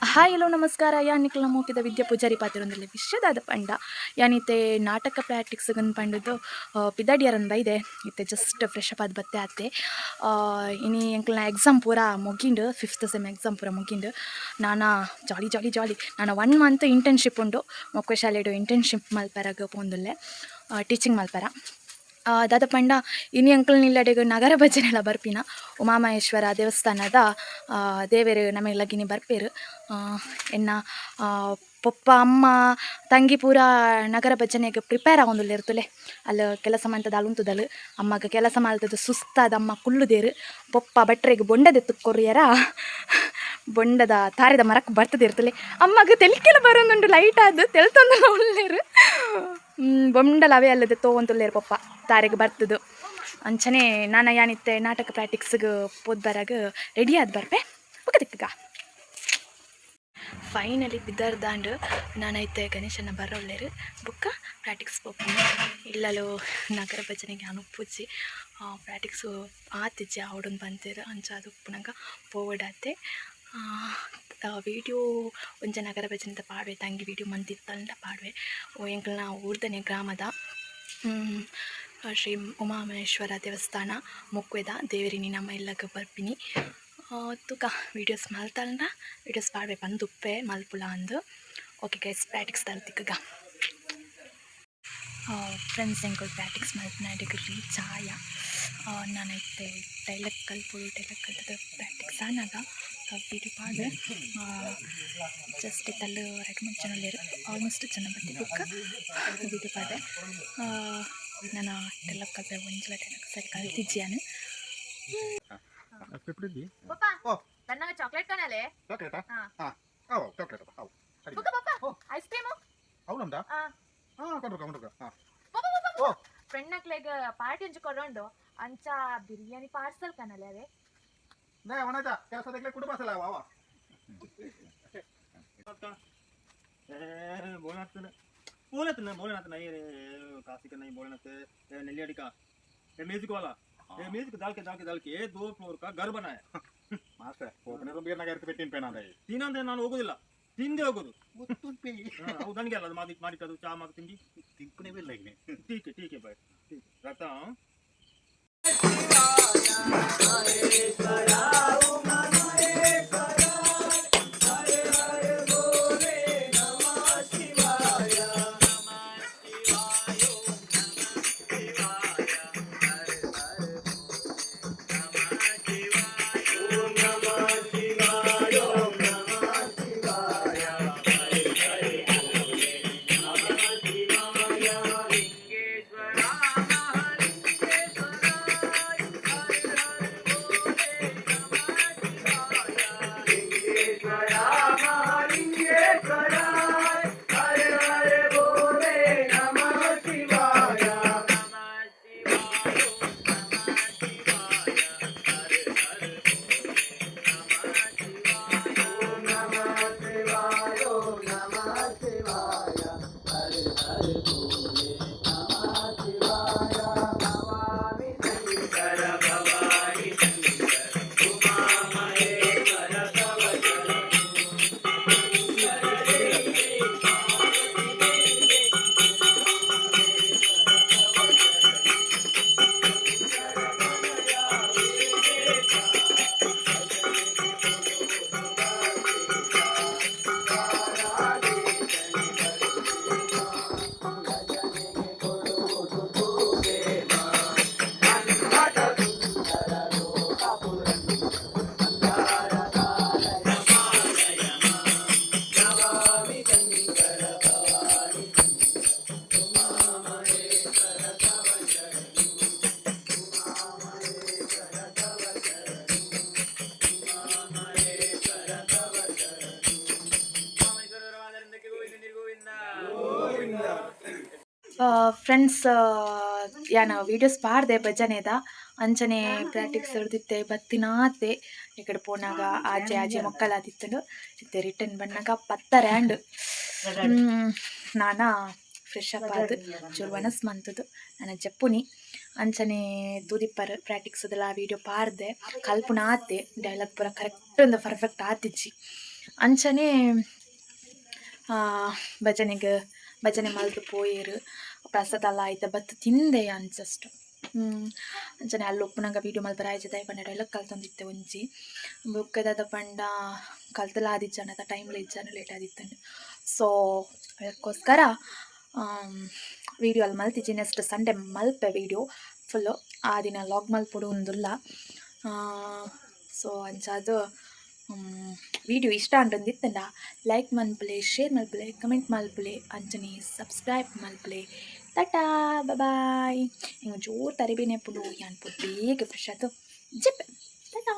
Hi hello ನಮಸ್ಕಾರ ಯಾನ್ ನಿಕ್ಲ ಮೋಕಿದ ವಿದ್ಯಾ ಪೂಜಾರಿ ಪಾತಿರೊಂದಿಲ್ಲ ವಿಷಯದಾದ ಪಂಡ ಯಾನಿತ್ತೆ ನಾಟಕ ಪ್ರಾಕ್ಟೀಸ್ಗನ್ ಪಂಡದು ಪಿದಾಡಿಯರನ್ ಬೈದೆ ಇತ್ತೆ ಜಸ್ಟ್ ಫ್ರೆಶ್ ಅಪ್ ಆದ ಬತ್ತೆ ಆತೆ ಇನಿ ಎಂಕ್ಲ ಎಕ್ಸಾಮ್ ಪೂರ ಮುಗಿಂಡು 5th ಸೆಮ್ ಎಕ್ಸಾಮ್ ಪೂರ ಮುಗಿಂಡು ನಾನಾ ಜಾಲಿ ಜಾಲಿ ಜಾಲಿ ನಾನು 1 ಮಂತ್ ಇಂಟರ್ನ್ಶಿಪ್ ಉಂಡು ಮೊಕ್ಕ ಶಾಲೆಡು ಇಂಟರ್ನ್ಶಿಪ್ ಮಲ್ಪೆರಾಗ ಪೋಂದುಲ್ಲೆ ಟೀಚಿಂಗ್ ಮಲ್ಪೆರ ದಾದ ಪಂಡ ಇನಿ ಅಂಕಲ್ ನಿಲ್ಲಡೆಗ್ ನಗರ ಭಜನೆಲ ಬರ್ಪಿನ ಉಮಾಮಹೇಶ್ವರ ದೇವಸ್ಥಾನದ ದೇವೆರ್ ನಮಗೆಲ್ಲಗಿನಿ ಬರ್ಪೇರು ಎನ್ನ ಪೊಪ್ಪ ಅಮ್ಮ ತಂಗಿ ಪೂರ ನಗರ ಭಜನೆಗೆ ಪ್ರಿಪೇರ್ ಆಗೊಂದುಲ್ಲೆರ್ತುಲೆ ಅಲ್ಲಿ ಕೆಲಸ ಮಂತದ ಅಲುಂತುದಲು ಅಮ್ಮಗ ಕೆಲಸ ಮಲ್ತದ ಸುಸ್ತಾದ ಅಮ್ಮ ಕುಳ್ಳುದೇರು ಪೊಪ್ಪ ಬಟ್ರೆಗೆ ಬೊಂಡದೆತ್ತು ಕೊರಿಯರ ಬೊಂಡದ ತಾರೆದ ಮರಕ್ಕೆ ಬರ್ತದಿರ್ತಲೆ ಅಮ್ಮಗ ತೆಲ್ಕೆಲ ಬರೋಂದುಂಡು ಲೈಟ್ ಆದ ತೆಲ್ತೊಂದು ಉಳ್ಳೇರು ಬೊಂಡಲ ಅವೇ ಅಲ್ಲದೆ ತೋವಂತುಲ್ಲೇರು ಪಪ್ಪ ತಾರೆಗೆ ಬರ್ತದು ಅಂಚನೆ ನಾನು ಯಾನಿತ್ತೆ ನಾಟಕ ಪ್ರಾಕ್ಟೀಸ್ಗೆ ಪೋದ್ ಬರಾಗ ರೆಡಿ ಆದ್ ಬರ್ಪೆ ಬುಕ್ಕದಿಕ್ಕಗ ಫೈನಲಿ ಬಿದ್ದರ್ದಾಂಡು ನಾನೈತೆ ಗಣೇಶನ ಬರೋಲ್ಲೇರು ಬುಕ್ಕ ಪ್ರಾಕ್ಟೀಸ್ ಪೋಪುಂಡು ಇಲ್ಲಲು ನಗರ ಭಜನೆಗೆ ಅನುಪೂಜಿ ಪ್ರಾಕ್ಟೀಸು ಆತಿಜ್ಜೆ ಅವಡೊಂದು ಬಂತೇರು ಅಂಚ ಅದು ಉಪ್ಪುನಂಗ ಪೋವಡಾತೆ ವಿಡಿಯೋ ಒಂಜ ನಗರ ಭಜನೆ ಪಾಡುವೆ ತಂಗಿ ವಿಡಿಯೋ ಮಂತಿತ್ತಂಡ ಪಾಡುವೆ ಎಂಕಲ್ನ ಊರ್ದನೆ ಗ್ರಾಮದ ಶ್ರೀ ಉಮಾಮಹೇಶ್ವರ ದೇವಸ್ಥಾನ ಮೊಕ್ವೆದ ದೇವರಿನಿ ನಮ್ಮ ಎಲ್ಲಗ ಬರ್ಪಿನಿ ತುಕ ವೀಡಿಯೋಸ್ ಮಲ್ತಂಡ ವೀಡಿಯೋಸ್ ಪಾಡುವೆ ಬಂದುಪ್ಪೆ ಮಲ್ಪುಲ ಅಂದು ಓಕೆ ಗೈಸ್ ಪ್ರಾಕ್ಟೀಸ್ ತರ್ತಿಕ್ಕಗ ಫ್ರೆಂಡ್ಸ್ ಎಂಕಲ್ ಪ್ರಾಕ್ಟೀಸ್ ಮಲ್ಪನಾಡಿಗೆ ರೀಚ್ ಆಯ ನಾನೈತೆ ಡೈಲಾಗ್ ಕಲ್ತದ ಪ್ರಾಕ್ಟೀಸ್ ಆನಾಗ ವೀಡಿಯೋ ಪಾಡುವೆ ಜಸ್ಟ್ ತಲ್ಲು ಎರಡು ಮೂರು ಜನ ಲೇರು ಆಲ್ಮೋಸ್ಟ್ ಜನ ಬಂದು ಬುಕ್ಕ ವೀಡಿಯೋ ಪಾಡುವೆ ನಾನು ಡೈಲಾಗ್ ಕಲ್ಪೆ ಒಂಜಲ ಡೈಲಾಗ್ ಸರಿ ಕಲ್ತಿಜ್ಜಿಯಾನು ನನಗೆ ಚಾಕ್ಲೇಟ್ ಕಾಣಲೆ ಚಾಕ್ಲೇಟ್ ಚಾಕ್ಲೇಟ್ ಐಸ್ ಕ್ರೀಮ್ అవునందా ಕೊಂಡ್ರಕ ಫ್ರೆಂಡ್ ನಕ್ಲೆಗ್ ಪಾರ್ಟಿ ಹಂಚು ಕೊಡೋಂಡು ಅಂಚ ಬಿರಿಯಾನಿ ಪಾರ್ಸಲ್ ಕಾಣಲೆ ಅದೇ ನೇ ಅವನೈತ ಕೆಲಸದಕ್ಕೆ ಕುಟುಂಬಸಲ ವಾವ बोलत नहीं काशी का नहीं बोलना नलियाड़ी का म्यूजिक वाला म्यूजिक डाल के 2 फ्लोर का घर बनाया ಮಾಸ್ಟರ್ ಒಬ್ಬನೇ ಬೀರ್ನಾಗ ಇರ್ತಿ ಬಿಟ್ಟಿನ ಪೇನ ಅದ तीन ಅಂದ್ರೆ ನಾನು ಹೋಗೋದಿಲ್ಲ ತಿಂದೆ ಹೋಗೋದು ಹೌದು ನನಗೆ ಅಲ್ಲ ಮಾಡಿದ್ದು ಚಾ ಮಾಡಿ ತಿಂಡಿ ತಿಂಕನೇ ಬಿಲ್ಲ ಈಗ ठीक है भाई ठीक रखता हूं ಫ್ರೆಂಡ್ಸ್ ಯಾನ ವೀಡಿಯೋಸ್ ಪಾಡ್ದೆ ಭಜನೆದ ಅಂಚನೆ ಪ್ರಾಕ್ಟೀಸ್ ಹಿಡ್ದಿತ್ತೆ ಬತ್ತಿನಾತೆ ಈ ಕಡೆ ಪೋನಾಗ ಆಜೆ ಮೊಕ್ಕಲಾದಿತ್ತಂಡು ಇತ್ತೆ ರಿಟರ್ನ್ ಬಣ್ಣಾಗ ಪತ್ತರ್ಯಾಂಡ್ ನಾನಾ ಫ್ರೆಶ್ ಅಪ್ ಆದ್ ಚೂರು ವನಸ್ ಮಂತದ್ದು ನನ್ನ ಜಪ್ಪುನಿ ಅಂಚನೆ ತೂದಿಪ್ಪರ್ ಪ್ರಾಕ್ಟೀಸ್ ಅದೆಲ್ಲ ವೀಡಿಯೋ ಪಾಡ್ದೆ ಕಲ್ಪುನ ಆತೆ ಡೈಲಾಗ್ ಪೂರ ಕರೆಕ್ಟ್ ಒಂದು ಪರ್ಫೆಕ್ಟ್ ಆತಿಜ್ಜಿ ಅಂಚನೆ ಭಜನೆ ಮಲ್ತು ಪೋಯೆರ್ ಪ್ರಸಾದ ಎಲ್ಲ ಆಯ್ತು ಬತ್ತು ತಿಂದೆ ಅಂಚಷ್ಟು ಅಂಚನೆ ಅಲ್ಲಿ ಉಪ್ಪುನಂಗ ವೀಡಿಯೋ ಮಲ್ಪ ರಾಯ್ಜದ ಪಂಡ ಎಲ್ಲ ಕಲ್ತೊಂದಿತ್ತೆ ಒಂಜಿ ಬುಕ್ಕದ ಪಂಡ ಕಲ್ತಲ ಆದಿಜ್ಜಾನ ಟೈಮ್ಲ ಇಜ್ಜಾನ ಲೇಟ್ ಆದಿತ್ತಂಡು ಸೊ ಅದಕ್ಕೋಸ್ಕರ ವೀಡಿಯೋ ಅಲ್ಲಿ ಮಲ್ತಿಜಿ ನೆಕ್ಸ್ಟ್ ಸಂಡೇ ಮಲ್ಪೆ ವೀಡಿಯೋ ಫುಲ್ಲು ಆ ದಿನ ಲಾಗ್ ಮಲ್ಪೊಡು ಒಂದುಲ್ಲ ಸೊ ಅಂಚಾದು ವಿಡಿಯೋ ಇಷ್ಟ ಅಂಟೊಂದಿತ್ತಂಡ ಲೈಕ್ ಮಲ್ಪಲೆ ಶೇರ್ ಮಲ್ಪಲೆ ಕಮೆಂಟ್ ಮಲ್ಪಲೆ ಅಂಚನೆ ಸಬ್ಸ್ಕ್ರೈಬ್ ಮಲ್ಪಲೆ ಟಾಟಾ ಬಾಯ್ ಹಿಂಗೆ ಜೋರು ತರಿಬೇನೆ ಪುಡು ಯಾನ್ ಪುಡ್ ಬೇಗ ಫ್ರೆಶ್ ಆಯ್ತು ಜಿಪ್ ಟಾಟಾ.